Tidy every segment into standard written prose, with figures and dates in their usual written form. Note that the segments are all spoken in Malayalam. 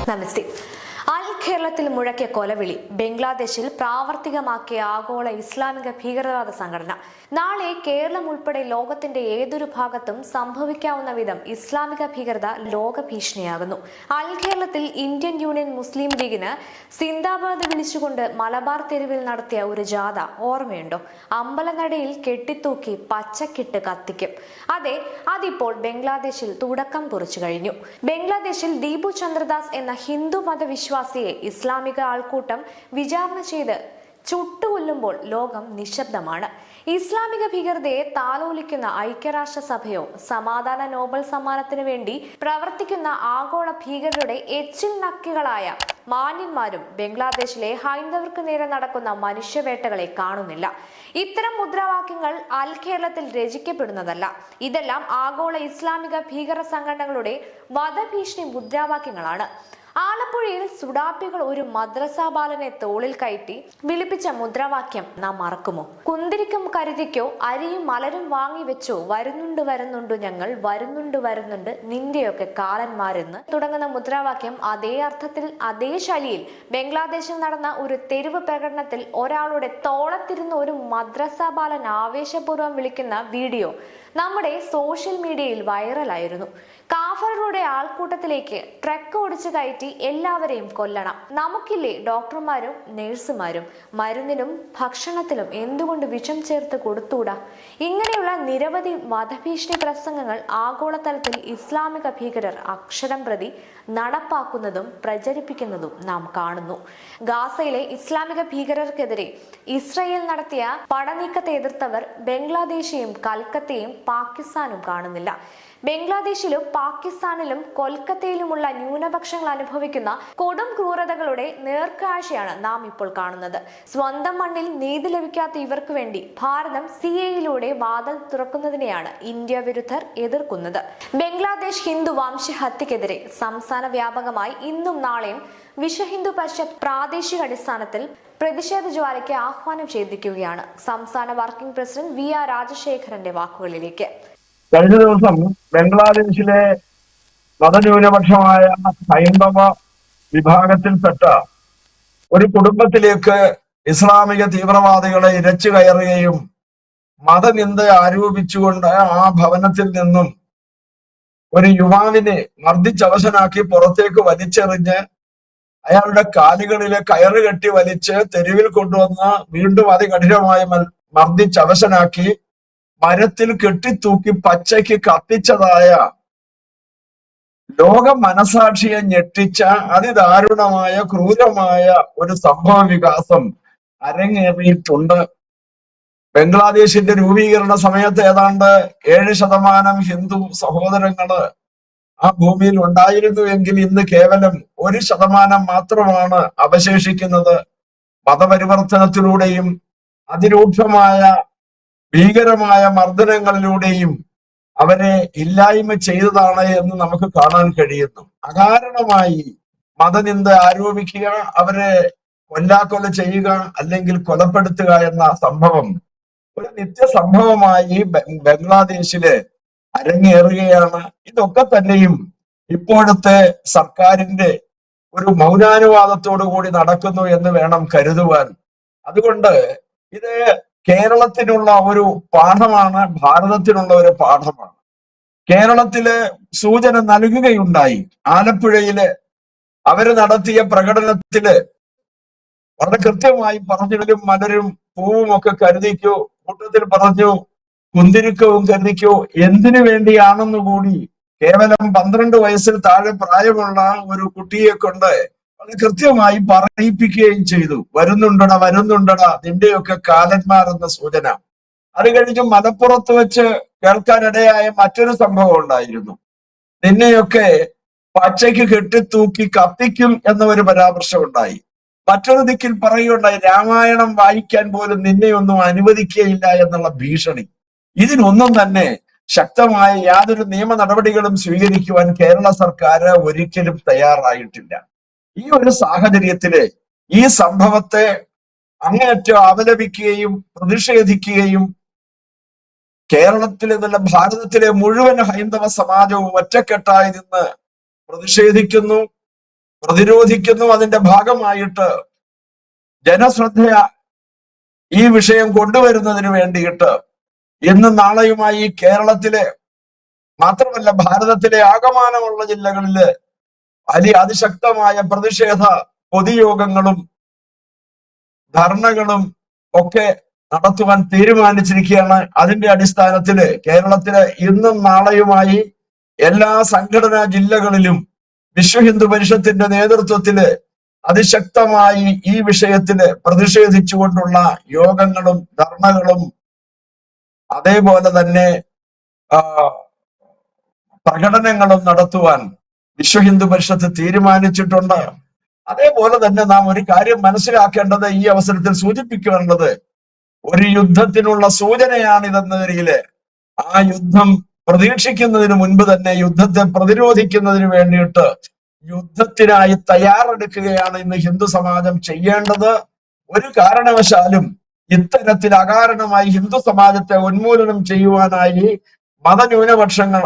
നമസ്തേ. കേരളത്തിൽ മുഴക്കിയ കൊലവിളി ബംഗ്ലാദേശിൽ പ്രാവർത്തികമാക്കിയ ആഗോള ഇസ്ലാമിക ഭീകരവാദ സംഘടന. നാളെ കേരളം ഉൾപ്പെടെ ലോകത്തിന്റെ ഏതൊരു ഭാഗത്തും സംഭവിക്കാവുന്ന വിധം ഇസ്ലാമിക ഭീകരത ലോക ഭീഷണിയാകുന്നു. കേരളത്തിൽ ഇന്ത്യൻ യൂണിയൻ മുസ്ലിം ലീഗിന് സിന്ദാബാദ് വിളിച്ചുകൊണ്ട് മലബാർ തെരുവിൽ നടത്തിയ ഒരു ജാഥ ഓർമ്മയുണ്ടോ? അമ്പലനടയിൽ കെട്ടിത്തൂക്കി പച്ചക്കിട്ട് കത്തിക്കും. അതെ, അതിപ്പോൾ ബംഗ്ലാദേശിൽ തുടക്കം കുറിച്ചു കഴിഞ്ഞു. ബംഗ്ലാദേശിൽ ദീപു ചന്ദ്രദാസ് എന്ന ഹിന്ദു മതവിശ്വാസിയെ ഇസ്ലാമിക ആൾക്കൂട്ടം വിചാരണ ചെയ്ത് ചുട്ടുകൊല്ലുമ്പോൾ ലോകം നിശബ്ദമാണ്. ഇസ്ലാമിക ഭീകരതയെ താലോലിക്കുന്ന ഐക്യരാഷ്ട്രസഭയോ സമാധാന നോബൽ സമ്മാനത്തിനു വേണ്ടി പ്രവർത്തിക്കുന്ന ആഗോള ഭീകരരുടെ എച്ചിൽ നക്കികളായ മാന്യന്മാരും ബംഗ്ലാദേശിലെ ഹൈന്ദവർക്ക് നേരെ നടക്കുന്ന മനുഷ്യവേട്ടകളെ കാണുന്നില്ല. ഇത്തരം മുദ്രാവാക്യങ്ങൾ കേരളത്തിൽ രചിക്കപ്പെടുന്നതല്ല. ഇതെല്ലാം ആഗോള ഇസ്ലാമിക ഭീകര സംഘടനകളുടെ വധഭീഷണി മുദ്രാവാക്യങ്ങളാണ്. ആലപ്പുഴയിൽ സുഡാപ്പികൾ ഒരു മദ്രസ ബാലനെ തോളിൽ കയറ്റി വിളിപ്പിച്ച മുദ്രാവാക്യം നാം മറക്കുമോ? കുന്തിരിക്കും കരുതിക്കോ, അരിയും മലരും വാങ്ങി വെച്ചോ, വരുന്നുണ്ട് ഞങ്ങൾ, വരുന്നുണ്ട് നിന്റെയൊക്കെ കാലന്മാരെന്ന് തുടങ്ങുന്ന മുദ്രാവാക്യം അതേ അർത്ഥത്തിൽ അതേ ശൈലിയിൽ ബംഗ്ലാദേശിൽ നടന്ന ഒരു തെരുവ് പ്രകടനത്തിൽ ഒരാളുടെ തോളത്തിരുന്ന് ഒരു മദ്രസ ബാലൻ ആവേശപൂർവ്വം വിളിക്കുന്ന വീഡിയോ നമ്മുടെ സോഷ്യൽ മീഡിയയിൽ വൈറലായിരുന്നു. കാഫറുകളുടെ ആൾക്കൂട്ടത്തിലേക്ക് ട്രക്ക് ഓടിച്ചു കയറ്റി എല്ലാവരെയും കൊല്ലണം, നമുക്കില്ലേ ഡോക്ടർമാരും നഴ്സുമാരും, മരുന്നിനും ഭക്ഷണത്തിലും എന്തുകൊണ്ട് വിഷം ചേർത്ത് കൊടുത്തൂടാ? ഇങ്ങനെയുള്ള നിരവധി വധഭീഷണി പ്രസംഗങ്ങൾ ആഗോളതലത്തിൽ ഇസ്ലാമിക ഭീകരർ അക്ഷരം പ്രതി നടപ്പാക്കുന്നതും പ്രചരിപ്പിക്കുന്നതും നാം കാണുന്നു. ഗാസയിലെ ഇസ്ലാമിക ഭീകരർക്കെതിരെ ഇസ്രയേൽ നടത്തിയ പടനീക്കത്തെ എതിർത്തവർ ബംഗ്ലാദേശിയും കൽക്കത്തയും പാകിസ്ഥാനും കാണുന്നില്ല. ബംഗ്ലാദേശിലും പാകിസ്ഥാനിലും കൊൽക്കത്തയിലുമുള്ള ന്യൂനപക്ഷങ്ങൾ അനുഭവിക്കുന്ന കൊടും ക്രൂരതകളുടെ നേർക്കാഴ്ചയാണ് നാം ഇപ്പോൾ കാണുന്നത്. സ്വന്തം മണ്ണിൽ നീതി ലഭിക്കാത്ത ഇവർക്ക് വേണ്ടി ഭാരതം CAA വാതിൽ തുറക്കുന്നതിനെയാണ് ഇന്ത്യ വിരുദ്ധർ എതിർക്കുന്നത്. ബംഗ്ലാദേശ് ഹിന്ദു വംശഹത്യക്കെതിരെ സംസ്ഥാന വ്യാപകമായി ഇന്നും നാളെയും വിശ്വ ഹിന്ദു പരിഷത്ത് പ്രാദേശിക അടിസ്ഥാനത്തിൽ പ്രതിഷേധ ജ്വാലയ്ക്ക് ആഹ്വാനം ചെയ്തിരിക്കുകയാണ്. സംസ്ഥാന വർക്കിംഗ് പ്രസിഡന്റ് VR രാജശേഖരന്റെ വാക്കുകളിലേക്ക്. കഴിഞ്ഞ ദിവസം ബംഗ്ലാദേശിലെ മതന്യൂനപക്ഷമായ ഹൈന്ദവ വിഭാഗത്തിൽപ്പെട്ട ഒരു കുടുംബത്തിലേക്ക് ഇസ്ലാമിക തീവ്രവാദികളെ ഇരച്ചു കയറുകയും മതനിന്ദ ആരോപിച്ചുകൊണ്ട് ആ ഭവനത്തിൽ നിന്നും ഒരു യുവാവിനെ മർദ്ദിച്ചവശനാക്കി പുറത്തേക്ക് വലിച്ചെറിഞ്ഞ് അയാളുടെ കാലുകളിലെ കയറ് കെട്ടി വലിച്ച് തെരുവിൽ കൊണ്ടുവന്ന് വീണ്ടും അതികഠിനമായി മർദ്ദിച്ചവശനാക്കി മരത്തിൽ കെട്ടിത്തൂക്കി പച്ചയ്ക്ക് കത്തിച്ചതായ ലോക മനസാക്ഷിയെ ഞെട്ടിച്ച അതിദാരുണമായ ക്രൂരമായ ഒരു സംഭവ വികാസം അരങ്ങേറിയിട്ടുണ്ട്. ബംഗ്ലാദേശിന്റെ രൂപീകരണ സമയത്ത് ഏതാണ്ട് 7% ഹിന്ദു സഹോദരങ്ങള് ആ ഭൂമിയിൽ ഉണ്ടായിരുന്നു എങ്കിൽ ഇന്ന് കേവലം 1% മാത്രമാണ് അവശേഷിക്കുന്നത്. മതപരിവർത്തനത്തിലൂടെയും അതിരൂക്ഷമായ ഭീകരമായ മർദ്ദനങ്ങളിലൂടെയും അവരെ ഇല്ലായ്മ ചെയ്തതാണ് എന്ന് നമുക്ക് കാണാൻ കഴിയുന്നു. അകാരണമായി മതനിന്ദ ആരോപിക്കുക, അവരെ കൊല്ലാക്കൊല ചെയ്യുക, അല്ലെങ്കിൽ കൊലപ്പെടുത്തുക എന്ന സംഭവം ഒരു നിത്യസംഭവമായി ബംഗ്ലാദേശില് അരങ്ങേറുകയാണ്. ഇതൊക്കെ തന്നെയും ഇപ്പോഴത്തെ സർക്കാരിന്റെ ഒരു മൗനാനുവാദത്തോടു കൂടി നടക്കുന്നു എന്ന് വേണം കരുതുവാൻ. അതുകൊണ്ട് ഇത് കേരളത്തിനുള്ള ഒരു പാഠമാണ്, ഭാരതത്തിനുള്ള ഒരു പാഠമാണ്. കേരളത്തില് സൂചന നൽകുകയുണ്ടായി. ആലപ്പുഴയില് അവര് നടത്തിയ പ്രകടനത്തില് വളരെ കൃത്യമായി പറഞ്ഞിടലും മലരും പൂവും ഒക്കെ കരുതിക്കോ, കൂട്ടത്തിൽ പറഞ്ഞു കുന്തിരിക്കവും കരുതിക്കോ. എന്തിനു വേണ്ടിയാണെന്ന് കൂടി കേവലം 12 വയസ്സിൽ താഴെ പ്രായമുള്ള ഒരു കുട്ടിയെ കൊണ്ട് വളരെ കൃത്യമായി പറയിപ്പിക്കുകയും ചെയ്തു. വരുന്നുണ്ടടാ നിന്റെയൊക്കെ കാലന്മാരെന്ന സൂചന. അത് കഴിഞ്ഞ് മലപ്പുറത്ത് വെച്ച് കേൾക്കാനിടയായ മറ്റൊരു സംഭവം ഉണ്ടായിരുന്നു. നിന്നെയൊക്കെ പച്ചയ്ക്ക് കെട്ടിത്തൂക്കി കത്തിക്കും എന്ന ഒരു പരാമർശം ഉണ്ടായി. മറ്റൊരു ദിക്കിൽ പറയുകയുണ്ടായി, രാമായണം വായിക്കാൻ പോലും നിന്നെയൊന്നും അനുവദിക്കുകയില്ല എന്നുള്ള ഭീഷണി. ഇതിനൊന്നും തന്നെ ശക്തമായ യാതൊരു നിയമ നടപടികളും സ്വീകരിക്കുവാൻ കേരള സർക്കാർ ഒരിക്കലും തയ്യാറായിട്ടില്ല. ഈ ഒരു സാഹചര്യത്തില് ഈ സംഭവത്തെ അങ്ങേയറ്റം അപലപിക്കുകയും പ്രതിഷേധിക്കുകയും കേരളത്തിലെ നല്ല ഭാരതത്തിലെ മുഴുവൻ ഹൈന്ദവ സമാജവും ഒറ്റക്കെട്ടായി നിന്ന് പ്രതിഷേധിക്കുന്നു. പ്രതിരോധിക്കുന്നു. അതിന്റെ ഭാഗമായിട്ട് ജനശ്രദ്ധ ഈ വിഷയം കൊണ്ടുവരുന്നതിന് വേണ്ടിയിട്ട് ഇന്നും നാളെയുമായി കേരളത്തിലെ മാത്രമല്ല ഭാരതത്തിലെ ആകമാനമുള്ള ജില്ലകളില് അതിശക്തമായ പ്രതിഷേധ പൊതുയോഗങ്ങളും ധർണകളും ഒക്കെ നടത്തുവാൻ തീരുമാനിച്ചിരിക്കുകയാണ്. അതിന്റെ അടിസ്ഥാനത്തില് കേരളത്തിലെ ഇന്നും നാളെയുമായി എല്ലാ സംഘടനാ ജില്ലകളിലും വിശ്വ ഹിന്ദു പരിഷത്തിന്റെ നേതൃത്വത്തില് അതിശക്തമായി ഈ വിഷയത്തില് പ്രതിഷേധിച്ചുകൊണ്ടുള്ള യോഗങ്ങളും ധർണകളും അതേപോലെ തന്നെ പ്രകടനങ്ങളും നടത്തുവാൻ വിശ്വ ഹിന്ദു പരിഷത്ത് തീരുമാനിച്ചിട്ടുണ്ട്. അതേപോലെ തന്നെ നാം ഒരു കാര്യം മനസ്സിലാക്കേണ്ടത്, ഈ അവസരത്തിൽ സൂചിപ്പിക്കേണ്ടത്, ഒരു യുദ്ധത്തിനുള്ള സൂചനയാണിതെന്ന നിലയില് ആ യുദ്ധം പ്രതീക്ഷിക്കുന്നതിന് മുൻപ് തന്നെ യുദ്ധത്തെ പ്രതിരോധിക്കുന്നതിന് വേണ്ടിയിട്ട് യുദ്ധത്തിനായി തയ്യാറെടുക്കുകയാണ് ഇന്ന് ഹിന്ദു സമാജം ചെയ്യേണ്ടത്. ഒരു കാരണവശാലും ഇത്തരത്തിൽ അകാരണമായി ഹിന്ദു സമാജത്തെ ഉന്മൂലനം ചെയ്യുവാനായി മതന്യൂനപക്ഷങ്ങൾ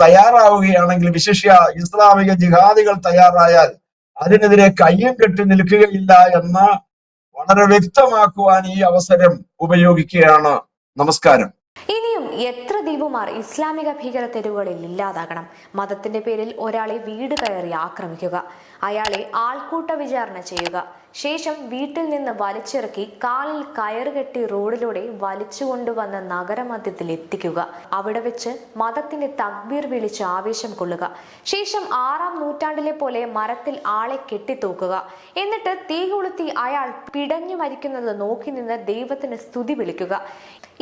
തയ്യാറാവുകയാണെങ്കിൽ, വിശിഷ്യ ഇസ്ലാമിക ജിഹാദികൾ തയ്യാറായാൽ അതിനെതിരെ കയ്യും കെട്ടി നിൽക്കുകയില്ല എന്ന് വളരെ വ്യക്തമാക്കുവാൻ ഈ അവസരം ഉപയോഗിക്കുകയാണ്. നമസ്കാരം. ഇനിയും എത്ര ദീപുമാർ ഇസ്ലാമിക ഭീകര തെരുവുകളിൽ ഇല്ലാതാകണം? മതത്തിന്റെ പേരിൽ ഒരാളെ വീട് കയറി ആക്രമിക്കുക, അയാളെ ആൾക്കൂട്ട വിചാരണ ചെയ്യുക, ശേഷം വീട്ടിൽ നിന്ന് വലിച്ചിറക്കി കാലിൽ കയറുകെട്ടി റോഡിലൂടെ വലിച്ചുകൊണ്ടുവന്ന നഗരമധ്യത്തിൽ എത്തിക്കുക, അവിടെ വെച്ച് മതത്തിന്റെ തക്ബീർ വിളിച്ച് ആവേശം കൊള്ളുക, ശേഷം 6-ാം നൂറ്റാണ്ടിലെ പോലെ മരത്തിൽ ആളെ കെട്ടിത്തൂക്കുക, എന്നിട്ട് തീ കൊളുത്തി അയാൾ പിടഞ്ഞു മരിക്കുന്നത് നോക്കി നിന്ന് ദൈവത്തിന് സ്തുതി വിളിക്കുക,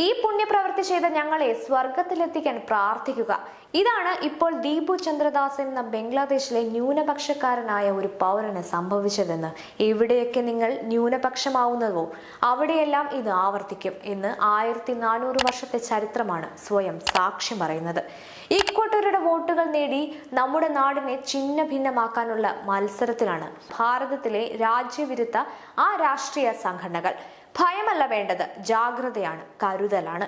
ഈ പുണ്യപ്രവൃത്തി ചെയ്ത ഞങ്ങളെ സ്വർഗത്തിലെത്തിക്കാൻ പ്രാർത്ഥിക്കുക. ഇതാണ് ഇപ്പോൾ ദീപു ചന്ദ്രദാസ് എന്ന ബംഗ്ലാദേശിലെ ന്യൂനപക്ഷക്കാരനായ ഒരു പൗരന് സംഭവിച്ചതെന്ന്. എവിടെയൊക്കെ നിങ്ങൾ ന്യൂനപക്ഷമാവുന്നതോ അവിടെയെല്ലാം ഇത് ആവർത്തിക്കും എന്ന് 1400 വർഷത്തെ ചരിത്രമാണ് സ്വയം സാക്ഷ്യം പറയുന്നത്. ഇക്കൂട്ടരുടെ വോട്ടുകൾ നേടി നമ്മുടെ നാടിനെ ഛിന്ന ഭിന്നമാക്കാനുള്ള മത്സരത്തിലാണ് ഭാരതത്തിലെ രാജ്യവിരുദ്ധ രാഷ്ട്രീയ സംഘടനകൾ. ഭയമല്ല വേണ്ടത്, ജാഗ്രതയാണ്, കരുതലാണ്.